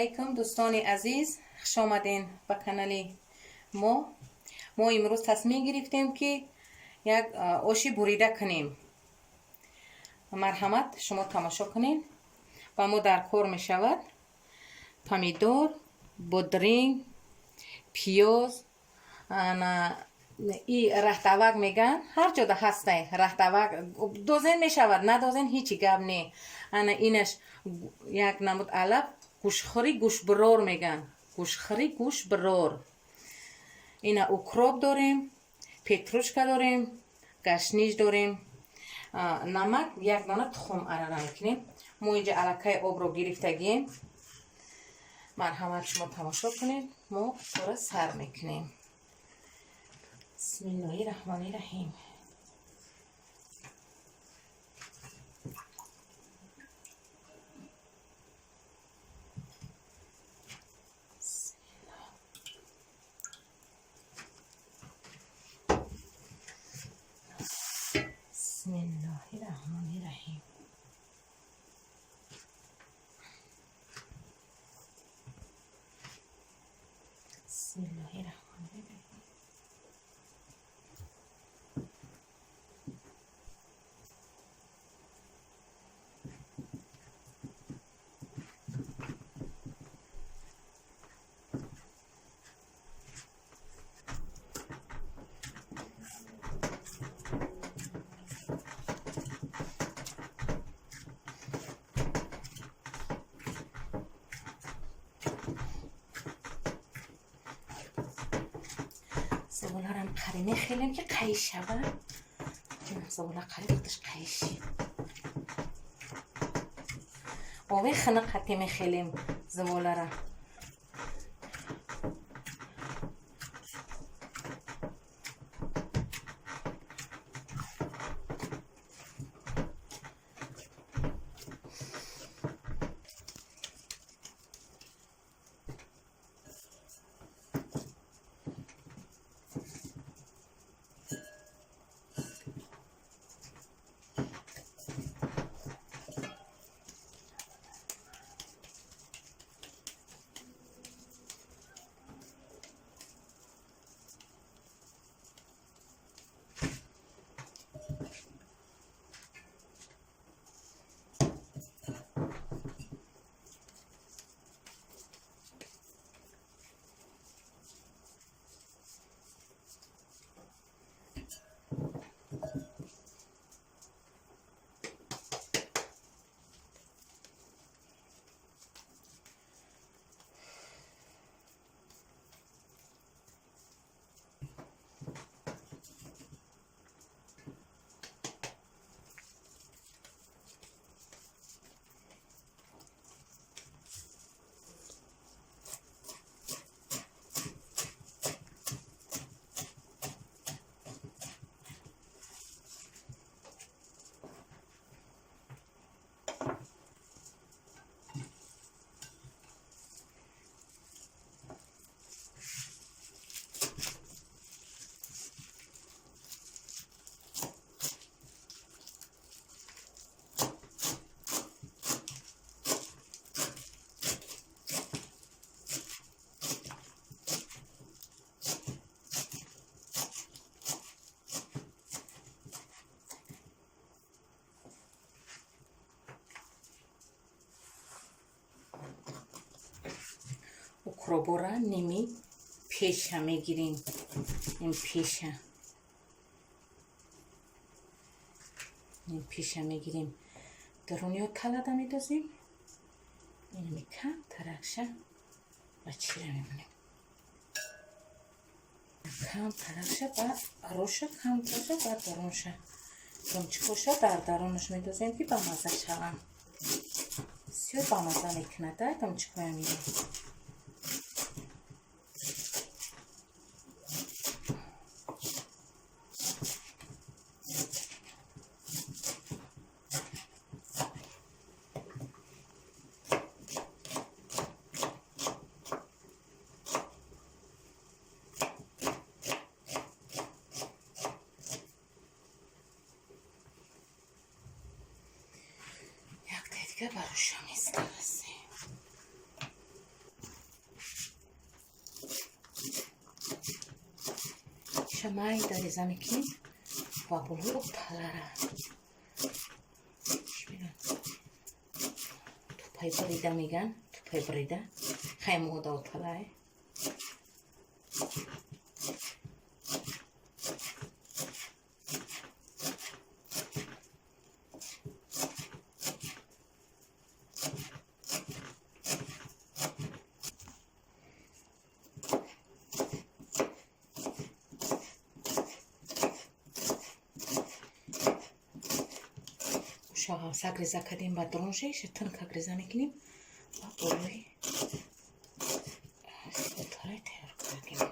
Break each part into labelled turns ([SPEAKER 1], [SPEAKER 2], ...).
[SPEAKER 1] علیکم دوستان عزیز، خوش آمدین به کانال ما امروز تصمیم گرفتیم که یک آشی بریده کنیم. مرحمت شما تماشا کنین. با ما در کار می شود پامیدور، بودرینگ، پیاز، ای رختاوک میگن، هر جا ده هسته رختاوک دوزین می شود، ندوزین هیچی گپ نی. اینش یک نمود علف گوشخوری گوشبرور میگن، گوشخوری گوشبرور. اینا اوکروب داریم، پتروشکا داریم، گشنیج داریم، نمک، یک دانه تخم اراره میکنیم. ما اینجا علکه آب رو گرفتگیم. مرحمت شما تماشا کنید. ما پورا سر میکنیم. بسم الله الرحمن الرحیم. بسم الله الرحمن الرحیم. بسم الله الرحمن الرحیم. زباله رو هم قری میخیلیم که قیش شود. زباله قری بودش قیشی آوه خنق حتی میخیلیم زباله رو. اوکروبورا نیمی پیشه میگیریم. این پیشه میگیریم درونی رو کلده میدازیم. این میکن ترکشه و چیره میمونیم. کم ترکشه بعد روشه، کم ترکشه بعد درونشه. دمچکوشه در درونش میدازیم که بامزه شوم. بسیار بامزه میکنه در دمچکوه میدیم. براش میسترسیم. اینشا mayda ریزه میکنیم و بلو ابتالاره توپای بریده میگن توپای بریده خیلی موده ابتالاره شاها سگ ریزه کردیم با درونشه شتن کگ ریزه میکنیم و بلوی ابتالاره تیار کردیم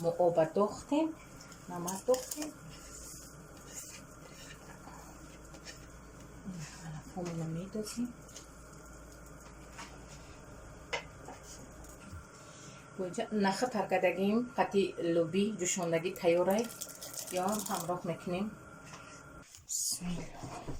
[SPEAKER 1] ما آب دوختیم نمک دوختیم همونو میدازیم نخ ترکدگیم قطی لوبی جوشوندگی تیاره یا همراه میکنیم بسم الله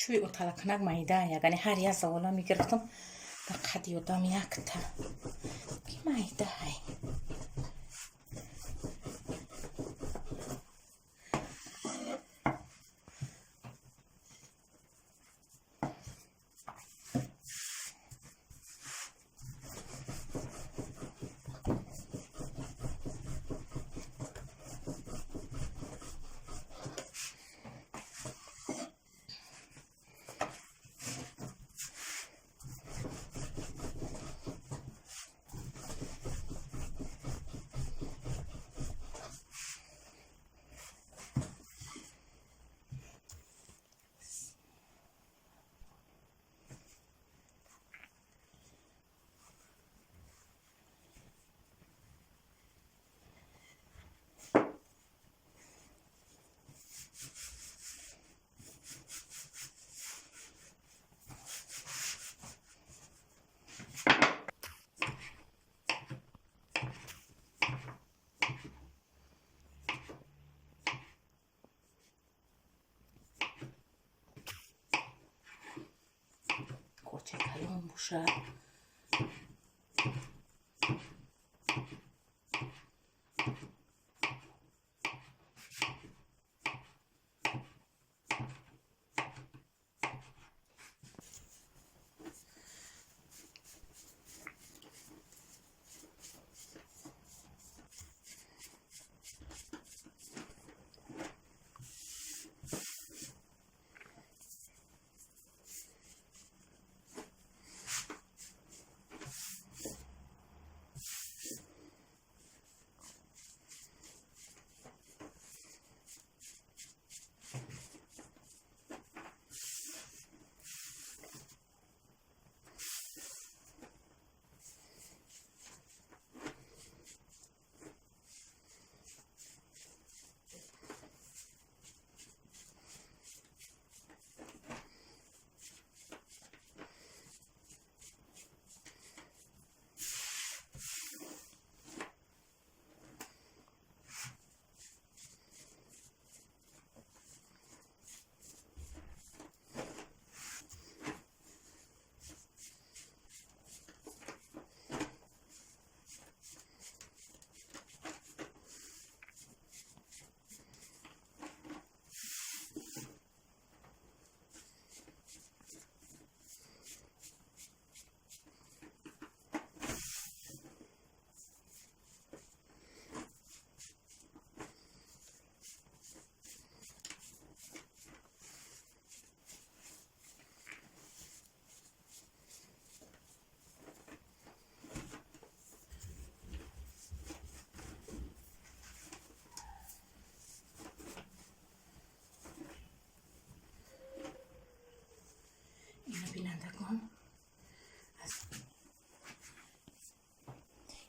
[SPEAKER 1] چوی اتالا کنگ مایده یعنی هر یه زوالا میگرفتم فقط یادم یک تا کی مایده های کوچه کلون باشه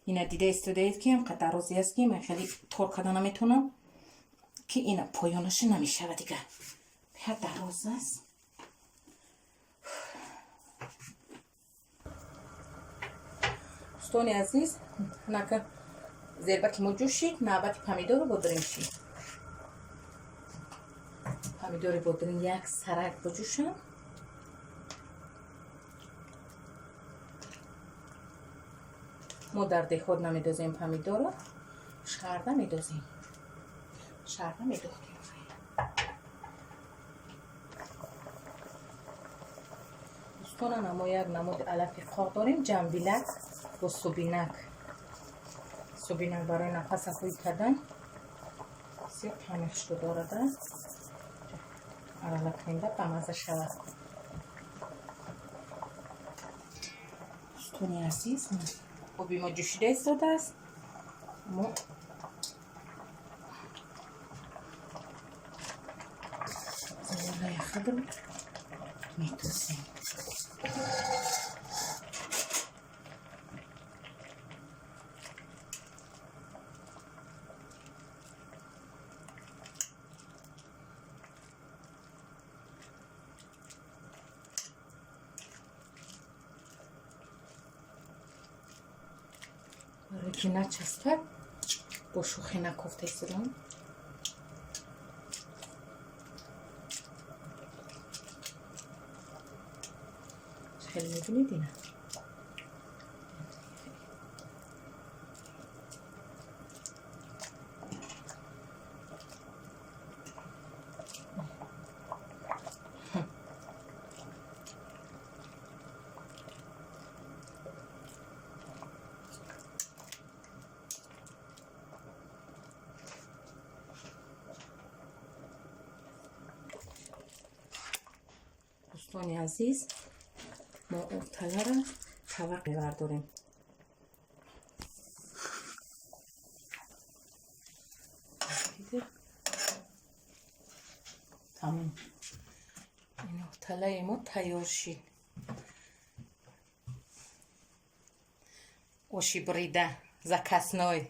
[SPEAKER 1] اینا دیده استودیت که هم قطع روزی است که من خیلی طور کردن نمیتونم که اینا پایانش نمیشه دیگه به در روز است. دوستان عزیز نکن زربک ما جوشید نوبت پمیدور رو بودریم شید. پمیدور بودریم یک سرک بجوشن. ما در دهخود نمیدازیم پمیدور رو شرده میدازیم. شرده میدازیم. دوستان ما یک نمود علف خواه داریم جنبیلک و سوبینک. سوبینک برای نفس خوی کردن بسیار تمیخش رو دارده. علف خینده بمزه شود. دوستان عزیز آبی ما جوشیده ایستاده است. ما زیرای خود رو میتوسیم. برای که نچسبه با شوخی نکفته ایستادم. خیلی میبینید اینه دوستان عزیز ما ابتلا را طبق برداریم. تمام این ابتلای ما تیار شد. اوشی بریده زکسنای